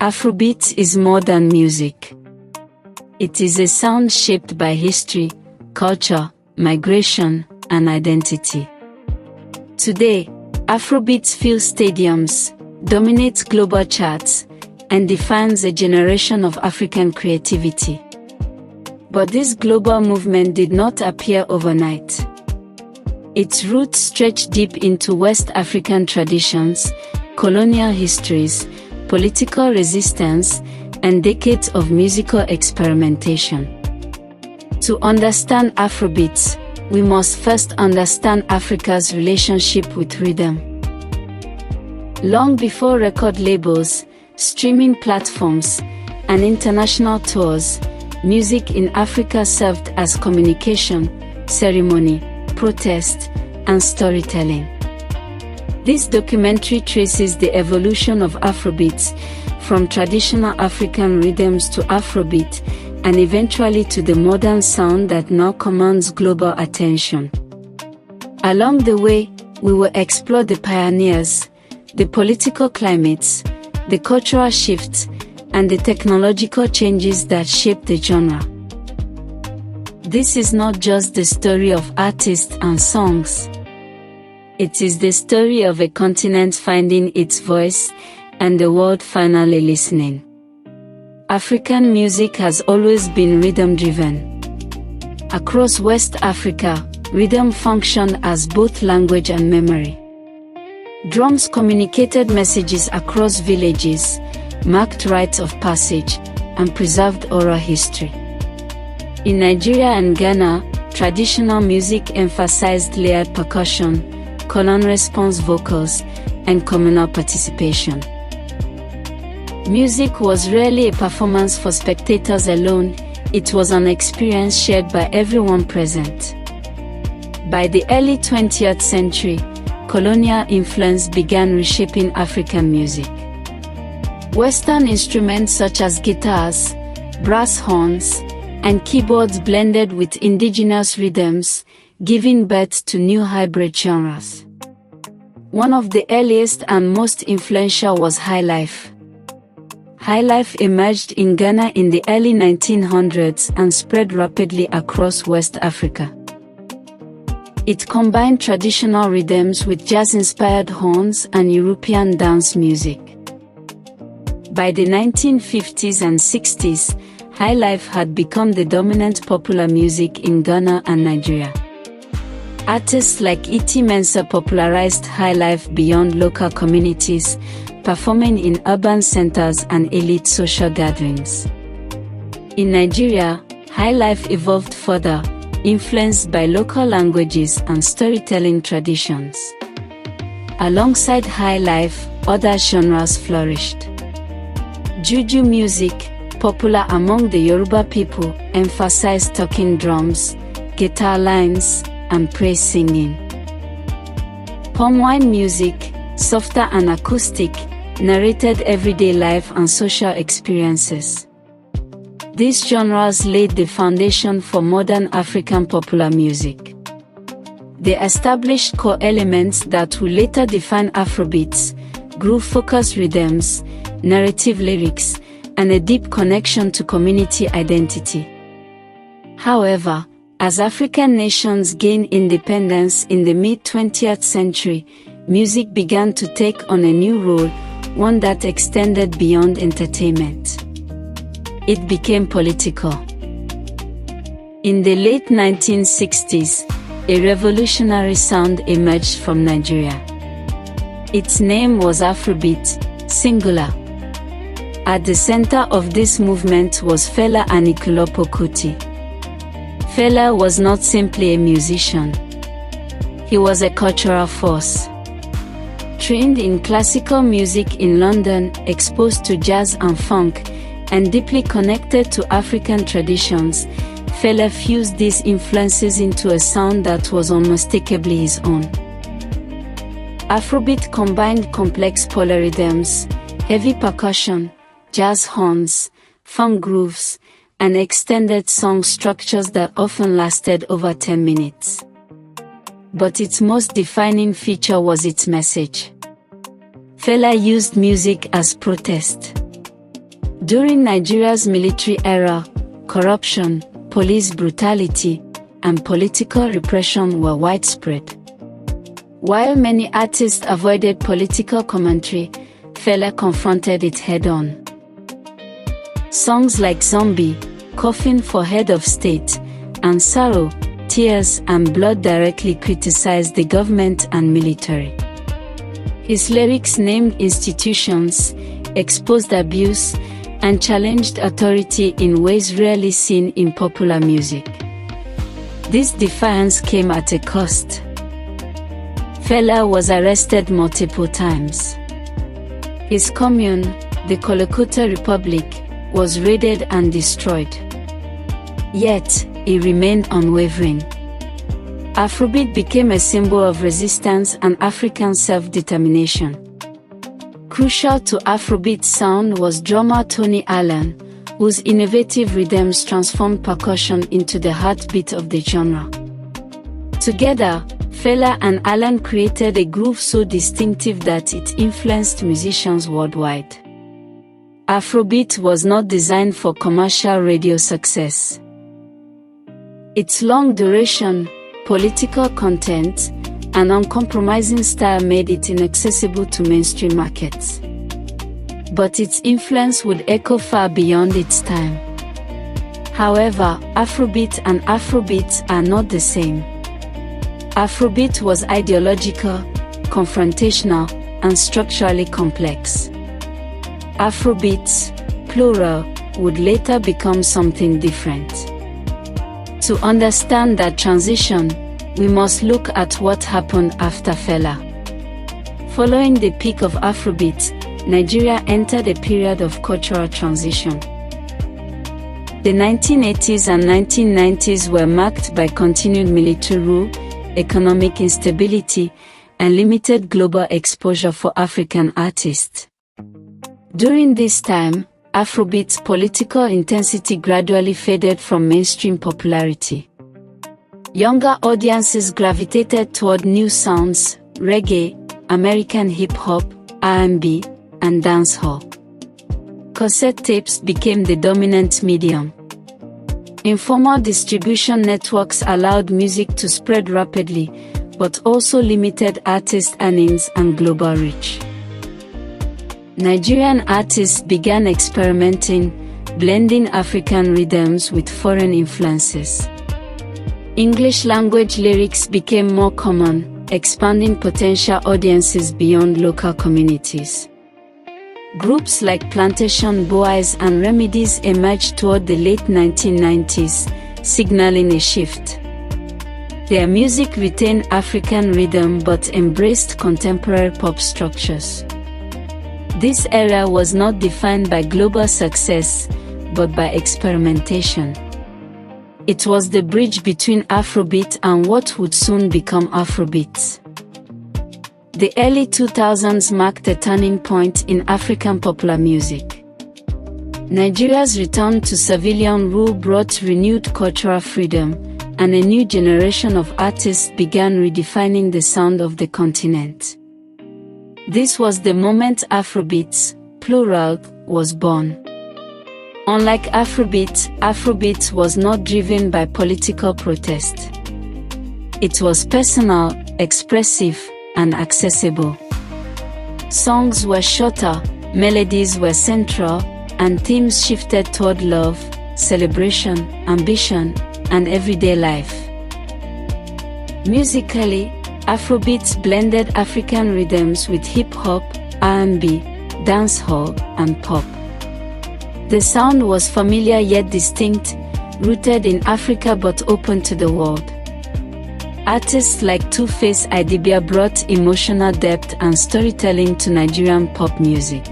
Afrobeat is more than music. It is a sound shaped by history, culture, migration, and identity. Today, Afrobeat fills stadiums, dominates global charts, and defines a generation of African creativity. But this global movement did not appear overnight. Its roots stretch deep into West African traditions, colonial histories, political resistance, and decades of musical experimentation. To understand Afrobeats, we must first understand Africa's relationship with rhythm. Long before record labels, streaming platforms, and international tours, music in Africa served as communication, ceremony, protest, and storytelling. This documentary traces the evolution of Afrobeats, from traditional African rhythms to Afrobeat, and eventually to the modern sound that now commands global attention. Along the way, we will explore the pioneers, the political climates, the cultural shifts, and the technological changes that shaped the genre. This is not just the story of artists and songs. It is the story of a continent finding its voice, and the world finally listening. African music has always been rhythm-driven. Across West Africa, rhythm functioned as both language and memory. Drums communicated messages across villages, marked rites of passage, and preserved oral history. In Nigeria and Ghana, traditional music emphasized layered percussion, call-and response vocals, and communal participation. Music was rarely a performance for spectators alone, it was an experience shared by everyone present. By the early 20th century, colonial influence began reshaping African music. Western instruments such as guitars, brass horns, and keyboards blended with indigenous rhythms, giving birth to new hybrid genres. One of the earliest and most influential was Highlife. Highlife emerged in Ghana in the early 1900s and spread rapidly across West Africa. It combined traditional rhythms with jazz-inspired horns and European dance music. By the 1950s and 60s, Highlife had become the dominant popular music in Ghana and Nigeria. Artists like E.T. Mensah popularized Highlife beyond local communities, performing in urban centers and elite social gatherings. In Nigeria, Highlife evolved further, influenced by local languages and storytelling traditions. Alongside Highlife, other genres flourished. Juju music, popular among the Yoruba people, emphasized talking drums, guitar lines, and praise singing. Palm wine music, softer and acoustic, narrated everyday life and social experiences. These genres laid the foundation for modern African popular music. They established core elements that would later define Afrobeats: groove-focused rhythms, narrative lyrics, and a deep connection to community identity. However, as African nations gained independence in the mid-20th century, music began to take on a new role, one that extended beyond entertainment. It became political. In the late 1960s, a revolutionary sound emerged from Nigeria. Its name was Afrobeat, singular. At the center of this movement was Fela Anikulapo Kuti. Fela was not simply a musician. He was a cultural force. Trained in classical music in London, exposed to jazz and funk, and deeply connected to African traditions, Fela fused these influences into a sound that was unmistakably his own. Afrobeat combined complex polyrhythms, heavy percussion, jazz horns, funk grooves, and extended song structures that often lasted over 10 minutes. But its most defining feature was its message. Fela used music as protest. During Nigeria's military era, corruption, police brutality, and political repression were widespread. While many artists avoided political commentary, Fela confronted it head-on. Songs like Zombie, Coffin for Head of State, and Sorrow, Tears and Blood directly criticized the government and military. His lyrics named institutions, exposed abuse, and challenged authority in ways rarely seen in popular music. This defiance came at a cost. Fela was arrested multiple times. His commune, the Kolokoto Republic, was raided and destroyed. Yet, he remained unwavering. Afrobeat became a symbol of resistance and African self-determination. Crucial to Afrobeat's sound was drummer Tony Allen, whose innovative rhythms transformed percussion into the heartbeat of the genre. Together, Fela and Allen created a groove so distinctive that it influenced musicians worldwide. Afrobeat was not designed for commercial radio success. Its long duration, political content, and uncompromising style made it inaccessible to mainstream markets. But its influence would echo far beyond its time. However, Afrobeat and Afrobeat are not the same. Afrobeat was ideological, confrontational, and structurally complex. Afrobeats, plural, would later become something different. To understand that transition, we must look at what happened after Fela. Following the peak of Afrobeat, Nigeria entered a period of cultural transition. The 1980s and 1990s were marked by continued military rule, economic instability, and limited global exposure for African artists. During this time, Afrobeat's political intensity gradually faded from mainstream popularity. Younger audiences gravitated toward new sounds, reggae, American hip-hop, R&B, and dancehall. Cassette tapes became the dominant medium. Informal distribution networks allowed music to spread rapidly, but also limited artist earnings and global reach. Nigerian artists began experimenting, blending African rhythms with foreign influences. English-language lyrics became more common, expanding potential audiences beyond local communities. Groups like Plantation Boys and Remedies emerged toward the late 1990s, signaling a shift. Their music retained African rhythm but embraced contemporary pop structures. This era was not defined by global success, but by experimentation. It was the bridge between Afrobeat and what would soon become Afrobeats. The early 2000s marked a turning point in African popular music. Nigeria's return to civilian rule brought renewed cultural freedom, and a new generation of artists began redefining the sound of the continent. This was the moment Afrobeats, plural, was born. Unlike Afrobeat was not driven by political protest. It was personal, expressive, and accessible. Songs were shorter, melodies were central, and themes shifted toward love, celebration, ambition, and everyday life. Musically, Afrobeats blended African rhythms with hip-hop, R&B, dancehall, and pop. The sound was familiar yet distinct, rooted in Africa but open to the world. Artists like Two-Face Idibia brought emotional depth and storytelling to Nigerian pop music.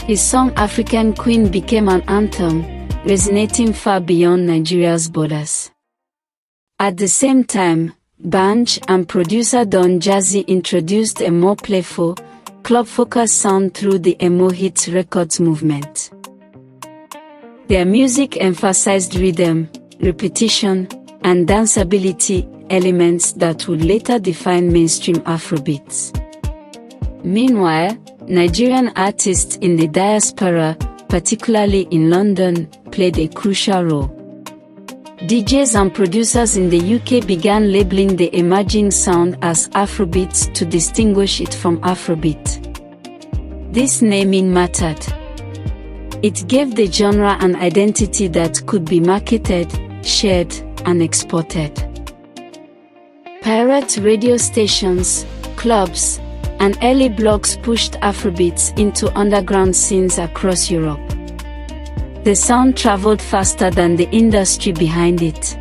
His song African Queen became an anthem, resonating far beyond Nigeria's borders. At the same time, Banj and producer Don Jazzy introduced a more playful, club-focused sound through the Emo Hits Records movement. Their music emphasized rhythm, repetition, and danceability, elements that would later define mainstream Afrobeats. Meanwhile, Nigerian artists in the diaspora, particularly in London, played a crucial role. DJs and producers in the UK began labeling the emerging sound as Afrobeats to distinguish it from Afrobeat. This naming mattered. It gave the genre an identity that could be marketed, shared, and exported. Pirate radio stations, clubs, and early blogs pushed Afrobeats into underground scenes across Europe. The sound traveled faster than the industry behind it.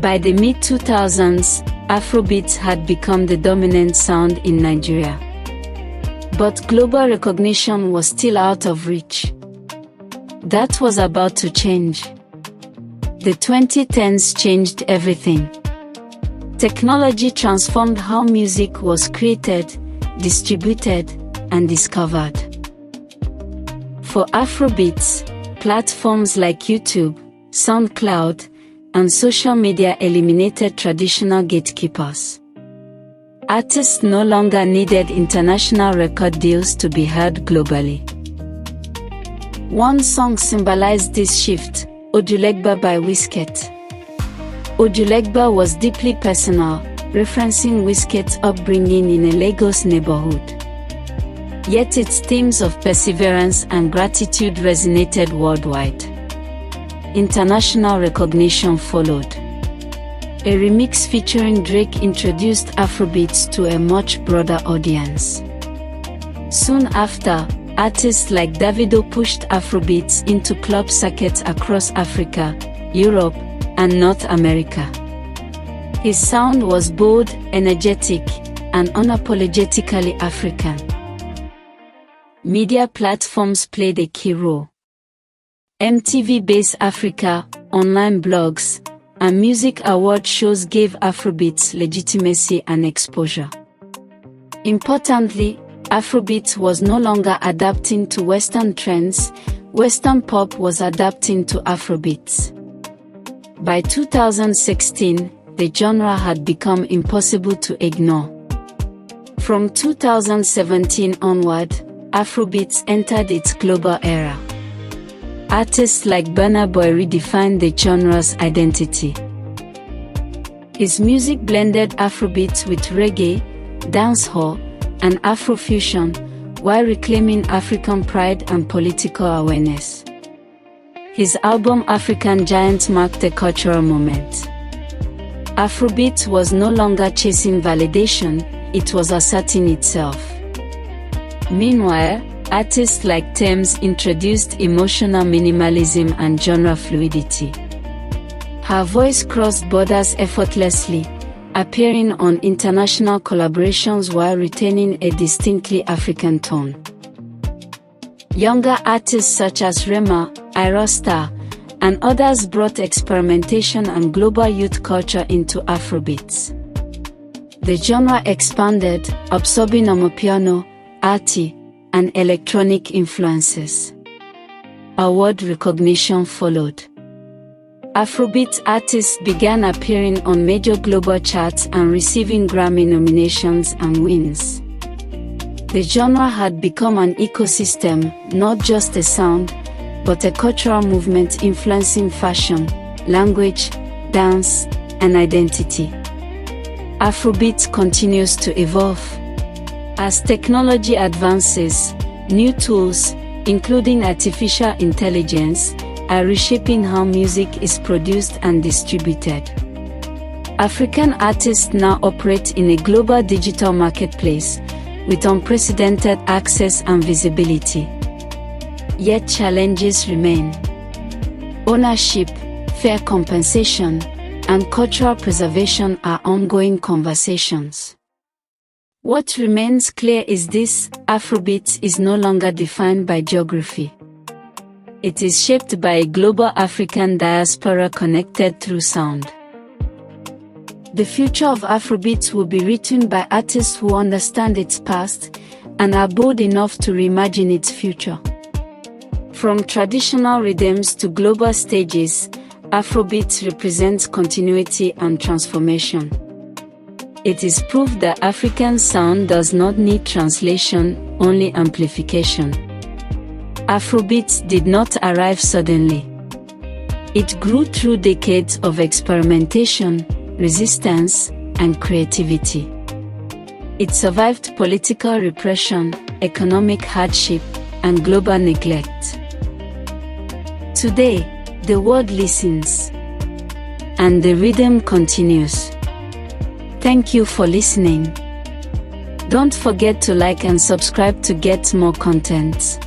By the mid-2000s, Afrobeats had become the dominant sound in Nigeria. But global recognition was still out of reach. That was about to change. The 2010s changed everything. Technology transformed how music was created, distributed, and discovered. For Afrobeats, platforms like YouTube, SoundCloud, and social media eliminated traditional gatekeepers. Artists no longer needed international record deals to be heard globally. One song symbolized this shift, Ojulegba by Wizkid. Ojulegba was deeply personal, referencing Wizkid's upbringing in a Lagos neighborhood. Yet its themes of perseverance and gratitude resonated worldwide. International recognition followed. A remix featuring Drake introduced Afrobeats to a much broader audience. Soon after, artists like Davido pushed Afrobeats into club circuits across Africa, Europe, and North America. His sound was bold, energetic, and unapologetically African. Media platforms played a key role. MTV Base Africa, online blogs, and music award shows gave Afrobeats legitimacy and exposure. Importantly, Afrobeats was no longer adapting to Western trends, Western pop was adapting to Afrobeats. By 2016, the genre had become impossible to ignore. From 2017 onward, Afrobeats entered its global era. Artists like Burna Boy redefined the genre's identity. His music blended Afrobeats with reggae, dancehall, and Afrofusion, while reclaiming African pride and political awareness. His album African Giant marked a cultural moment. Afrobeat was no longer chasing validation, it was asserting itself. Meanwhile, artists like Tems introduced emotional minimalism and genre fluidity. Her voice crossed borders effortlessly, appearing on international collaborations while retaining a distinctly African tone. Younger artists such as Rema, Irosta, and others brought experimentation and global youth culture into Afrobeats. The genre expanded, absorbing amapiano, arty, and electronic influences. Award recognition followed. Afrobeat artists began appearing on major global charts and receiving Grammy nominations and wins. The genre had become an ecosystem, not just a sound, but a cultural movement influencing fashion, language, dance, and identity. Afrobeat continues to evolve. As technology advances, new tools, including artificial intelligence, are reshaping how music is produced and distributed. African artists now operate in a global digital marketplace, with unprecedented access and visibility. Yet challenges remain. Ownership, fair compensation, and cultural preservation are ongoing conversations. What remains clear is this: Afrobeat is no longer defined by geography. It is shaped by a global African diaspora connected through sound. The future of Afrobeat will be written by artists who understand its past and are bold enough to reimagine its future. From traditional rhythms to global stages, Afrobeat represents continuity and transformation. It is proof that African sound does not need translation, only amplification. Afrobeats did not arrive suddenly. It grew through decades of experimentation, resistance, and creativity. It survived political repression, economic hardship, and global neglect. Today, the world listens, and the rhythm continues. Thank you for listening. Don't forget to like and subscribe to get more content.